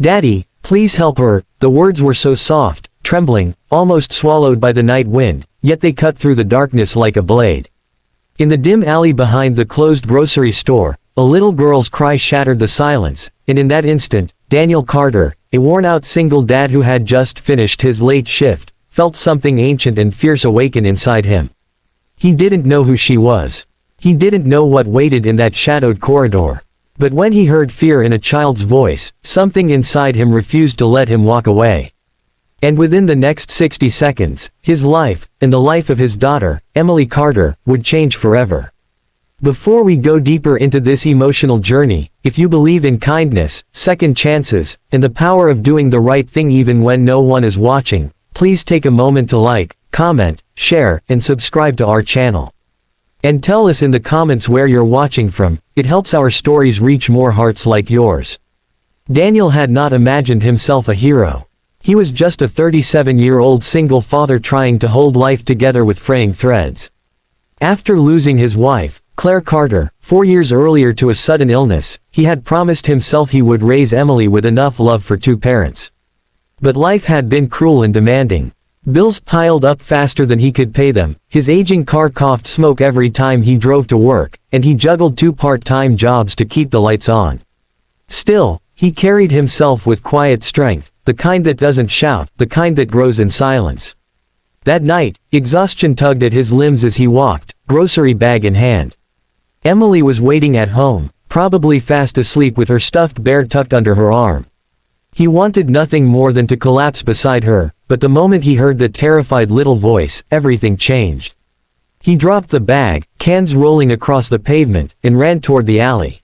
"Daddy, please help her." The words were so soft, trembling, almost swallowed by the night wind, yet they cut through the darkness like a blade. In the dim alley behind the closed grocery store, a little girl's cry shattered the silence, and in that instant, Daniel Carter, a worn-out single dad who had just finished his late shift, felt something ancient and fierce awaken inside him. He didn't know who she was. He didn't know what waited in that shadowed corridor. But when he heard fear in a child's voice, something inside him refused to let him walk away. And within the next 60 seconds, his life, and the life of his daughter, Emily Carter, would change forever. Before we go deeper into this emotional journey, if you believe in kindness, second chances, and the power of doing the right thing even when no one is watching, please take a moment to like, comment, share, and subscribe to our channel. And tell us in the comments where you're watching from. It helps our stories reach more hearts like yours. Daniel had not imagined himself a hero. He was just a 37-year-old single father trying to hold life together with fraying threads. After losing his wife, Claire Carter, 4 years earlier to a sudden illness, he had promised himself he would raise Emily with enough love for two parents. But life had been cruel and demanding. Bills piled up faster than he could pay them, his aging car coughed smoke every time he drove to work, and he juggled two part-time jobs to keep the lights on. Still, he carried himself with quiet strength, the kind that doesn't shout, the kind that grows in silence. That night, exhaustion tugged at his limbs as he walked, grocery bag in hand. Emily was waiting at home, probably fast asleep with her stuffed bear tucked under her arm. He wanted nothing more than to collapse beside her, but the moment he heard that terrified little voice, everything changed. He dropped the bag, cans rolling across the pavement, and ran toward the alley.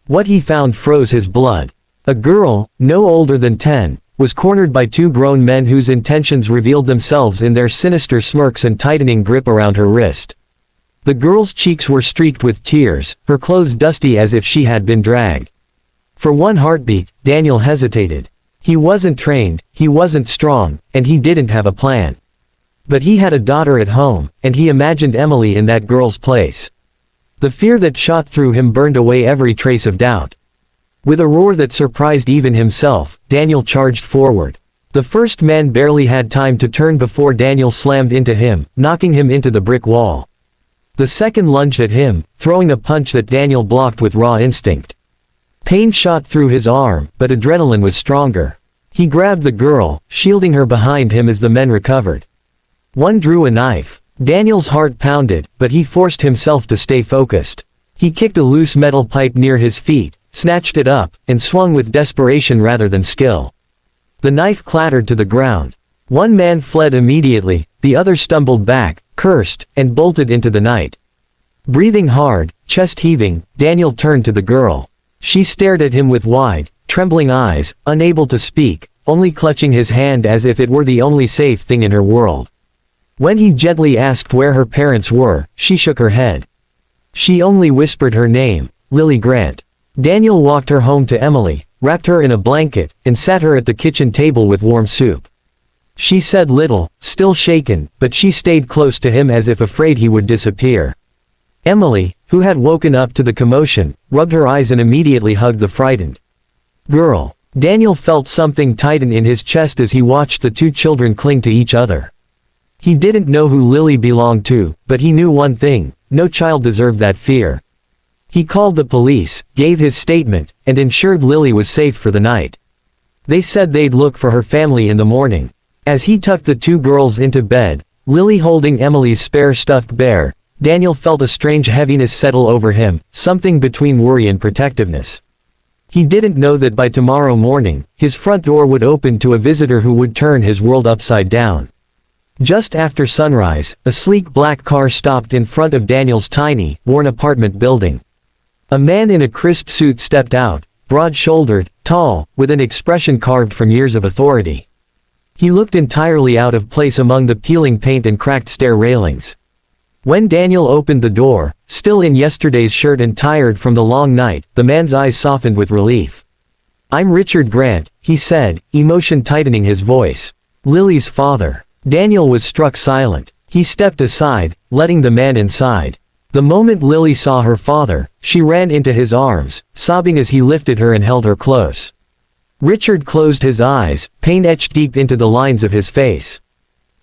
What he found froze his blood. A girl, no older than 10, was cornered by two grown men whose intentions revealed themselves in their sinister smirks and tightening grip around her wrist. The girl's cheeks were streaked with tears, her clothes dusty as if she had been dragged. For one heartbeat, Daniel hesitated. He wasn't trained, he wasn't strong, and he didn't have a plan. But he had a daughter at home, and he imagined Emily in that girl's place. The fear that shot through him burned away every trace of doubt. With a roar that surprised even himself, Daniel charged forward. The first man barely had time to turn before Daniel slammed into him, knocking him into the brick wall. The second lunged at him, throwing a punch that Daniel blocked with raw instinct. Pain shot through his arm, but adrenaline was stronger. He grabbed the girl, shielding her behind him as the men recovered. One drew a knife. Daniel's heart pounded, but he forced himself to stay focused. He kicked a loose metal pipe near his feet, snatched it up, and swung with desperation rather than skill. The knife clattered to the ground. One man fled immediately, the other stumbled back, cursed, and bolted into the night. Breathing hard, chest heaving, Daniel turned to the girl. She stared at him with wide, trembling eyes, unable to speak, only clutching his hand as if it were the only safe thing in her world. When he gently asked where her parents were, she shook her head. She only whispered her name, Lily Grant. Daniel walked her home to Emily, wrapped her in a blanket, and sat her at the kitchen table with warm soup. She said little, still shaken, but she stayed close to him as if afraid he would disappear. Emily, who had woken up to the commotion, rubbed her eyes and immediately hugged the frightened girl. Daniel felt something tighten in his chest as he watched the two children cling to each other. He didn't know who Lily belonged to, but he knew one thing: no child deserved that fear. He called the police, gave his statement, and ensured Lily was safe for the night. They said they'd look for her family in the morning. As he tucked the two girls into bed, Lily holding Emily's spare stuffed bear, Daniel felt a strange heaviness settle over him, something between worry and protectiveness. He didn't know that by tomorrow morning, his front door would open to a visitor who would turn his world upside down. Just after sunrise, a sleek black car stopped in front of Daniel's tiny, worn apartment building. A man in a crisp suit stepped out, broad-shouldered, tall, with an expression carved from years of authority. He looked entirely out of place among the peeling paint and cracked stair railings. When Daniel opened the door, still in yesterday's shirt and tired from the long night, the man's eyes softened with relief. "I'm Richard Grant," he said, emotion tightening his voice. "Lily's father." Daniel was struck silent. He stepped aside, letting the man inside. The moment Lily saw her father, she ran into his arms, sobbing as he lifted her and held her close. Richard closed his eyes, pain etched deep into the lines of his face.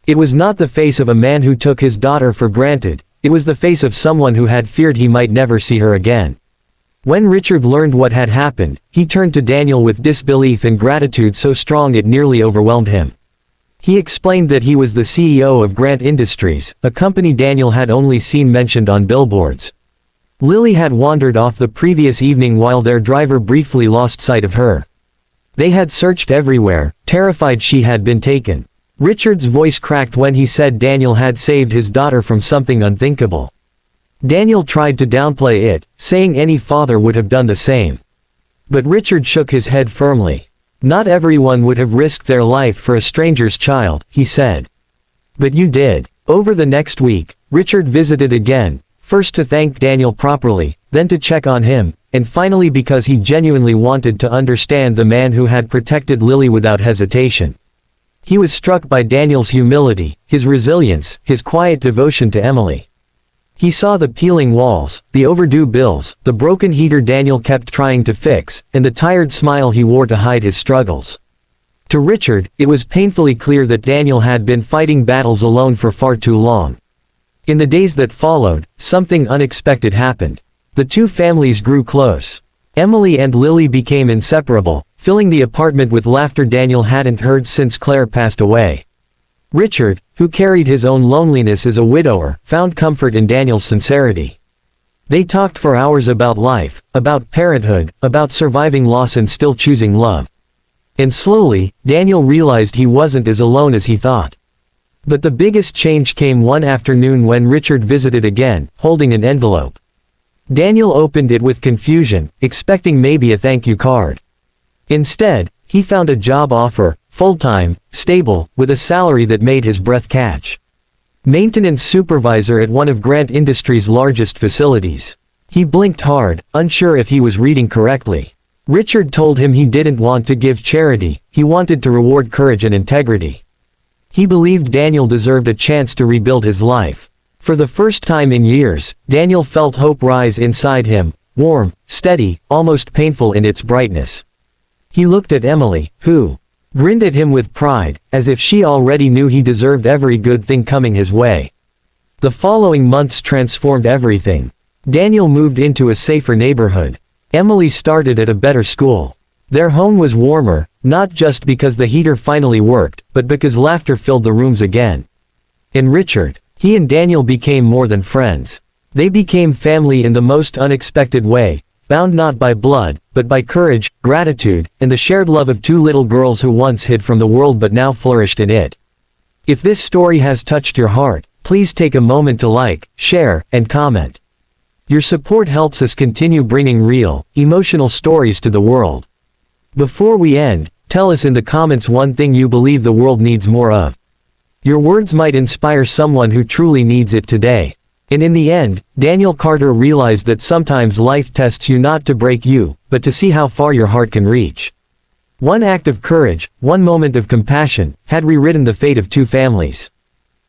It was not the face of a man who took his daughter for granted, it was the face of someone who had feared he might never see her again. When Richard learned what had happened, he turned to Daniel with disbelief and gratitude so strong it nearly overwhelmed him. He explained that he was the CEO of Grant Industries, a company Daniel had only seen mentioned on billboards. Lily had wandered off the previous evening while their driver briefly lost sight of her. They had searched everywhere, terrified she had been taken. Richard's voice cracked when he said Daniel had saved his daughter from something unthinkable. Daniel tried to downplay it, saying any father would have done the same. But Richard shook his head firmly. Not everyone would have risked their life for a stranger's child, he said. But you did. Over the next week, Richard visited again, first to thank Daniel properly, then to check on him, and finally because he genuinely wanted to understand the man who had protected Lily without hesitation. He was struck by Daniel's humility, his resilience, his quiet devotion to Emily. He saw the peeling walls, the overdue bills, the broken heater Daniel kept trying to fix, and the tired smile he wore to hide his struggles. To Richard, it was painfully clear that Daniel had been fighting battles alone for far too long. In the days that followed, something unexpected happened. The two families grew close. Emily and Lily became inseparable, filling the apartment with laughter Daniel hadn't heard since Claire passed away. Richard, who carried his own loneliness as a widower, found comfort in Daniel's sincerity. They talked for hours about life, about parenthood, about surviving loss and still choosing love. And slowly, Daniel realized he wasn't as alone as he thought. But the biggest change came one afternoon when Richard visited again, holding an envelope. Daniel opened it with confusion, expecting maybe a thank you card. Instead, he found a job offer, full-time, stable, with a salary that made his breath catch. Maintenance supervisor at one of Grant Industries' largest facilities. He blinked hard, unsure if he was reading correctly. Richard told him he didn't want to give charity, he wanted to reward courage and integrity. He believed Daniel deserved a chance to rebuild his life. For the first time in years, Daniel felt hope rise inside him, warm, steady, almost painful in its brightness. He looked at Emily, who grinned at him with pride, as if she already knew he deserved every good thing coming his way. The following months transformed everything. Daniel moved into a safer neighborhood. Emily started at a better school. Their home was warmer, not just because the heater finally worked, but because laughter filled the rooms again. And Richard, he and Daniel became more than friends. They became family in the most unexpected way, bound not by blood, but by courage, gratitude, and the shared love of two little girls who once hid from the world but now flourished in it. If this story has touched your heart, please take a moment to like, share, and comment. Your support helps us continue bringing real, emotional stories to the world. Before we end, tell us in the comments one thing you believe the world needs more of. Your words might inspire someone who truly needs it today. And in the end, Daniel Carter realized that sometimes life tests you not to break you, but to see how far your heart can reach. One act of courage, one moment of compassion, had rewritten the fate of two families.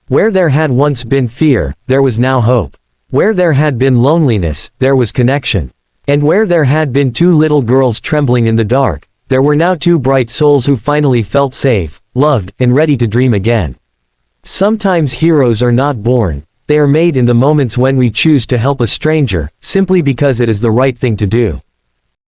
Where there had once been fear, there was now hope. Where there had been loneliness, there was connection. And where there had been two little girls trembling in the dark, there were now two bright souls who finally felt safe, loved, and ready to dream again. Sometimes heroes are not born. They are made in the moments when we choose to help a stranger, simply because it is the right thing to do.